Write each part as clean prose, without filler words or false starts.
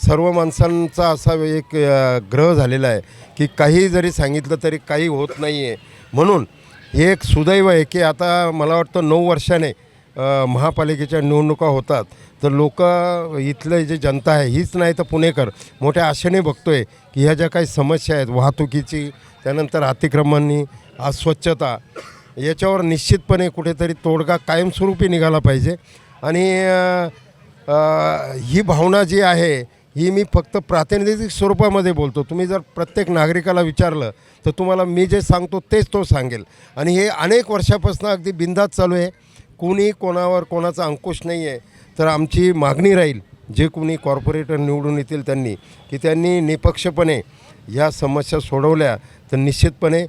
सर्व माणसांचा असा एक ग्रह झालेला आहे की काही जरी सांगितलं तरी काही होत नाही आहे. म्हणून हे एक सुदैव आहे की आता मला वाटतं 9 वर्षाने महापालिकेच्या निवडणुका होतात, तर लोक इथलं जे जनता आहे हीच नाही तर पुणेकर मोठ्या आशेने बघतो आहे की ह्या ज्या काही समस्या आहेत वाहतुकीची, त्यानंतर अतिक्रमणांनी, अस्वच्छता, याच्यावर निश्चितपणे कुठेतरी तोडगा कायमस्वरूपी निघाला पाहिजे. आणि ही भावना जी आहे ही मी फक्त प्रातिनिधिक स्वरूपामध्ये बोलतो. तुम्ही जर प्रत्येक नागरिकाला विचारलं तर तुम्हाला मी जे सांगतो तेच तो सांगेल. आणि हे अनेक वर्षापासून अगदी बिनधास्त चालू आहे. कोणी कोणावर कोणाचा अंकुश नाही आहे. तर आमची मागणी राहील जे कोणी कॉर्पोरेटर निवडून येतील त्यांनी की त्यांनी निपक्षपणे या समस्या सोडवल्या तर निश्चितपणे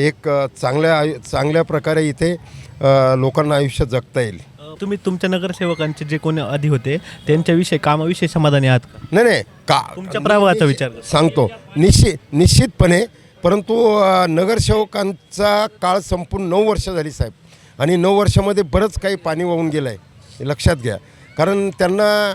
एक चांगल्या प्रकारे इथे लोकांना आयुष्य जगता येईल. तुम्ही तुमच्या नगरसेवकांचे जे कोणी आधी होते त्यांच्याविषयी कामाविषयी समाधानी आहात का? नाही का तुमच्या प्रभावाचा विचार करतो. सांगतो निश्चितपणे. परंतु नगरसेवकांचा काळ संपून 9 वर्ष झाली साहेब. आणि 9 वर्षामध्ये बरंच काही पाणी वाहून गेलं आहे, हे लक्षात घ्या. कारण त्यांना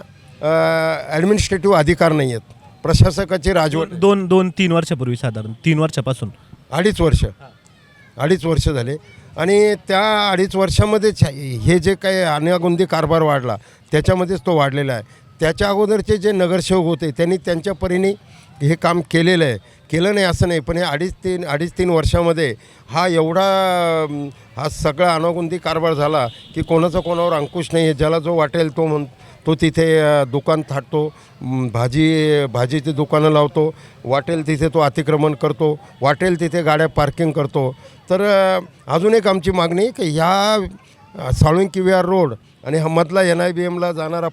ॲडमिनिस्ट्रेटिव्ह अधिकार नाही आहेत. प्रशासकाची राजवट. 2-3 वर्षापूर्वी, साधारण 3 वर्षापासून 2.5 वर्ष झाले. आणि त्या 2.5 वर्षामध्येच हे जे काही अनागोंदी कारभार वाढला त्याच्यामध्येच तो वाढलेला आहे. त्याच्या अगोदरचे जे नगरसेवक होते त्यांनी त्यांच्या परीने हे काम केलेलं आहे. केलं नाही असं नाही, पण हे 2.5-3 वर्षामध्ये हा सगळा अनागोंदी कारभार झाला की कोणाचा कोणावर अंकुश नाही आहे. ज्याला जो वाटेल तो तिथे दुकान थाटतो, भाजीची दुकानं लावतो, वाटेल तिथे तो अतिक्रमण करतो, वाटेल तिथे गाड्या पार्किंग करतो. तर अजून एक आमची मागणी आहे की ह्या साळुंकी KVR रोड आणि हा मधला NIBMला जाणारा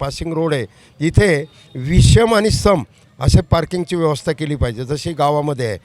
पासिंग रोड आहे, इथे विषम आणि सम असे पार्किंगची व्यवस्था केली पाहिजे जशी गावामध्ये आहे.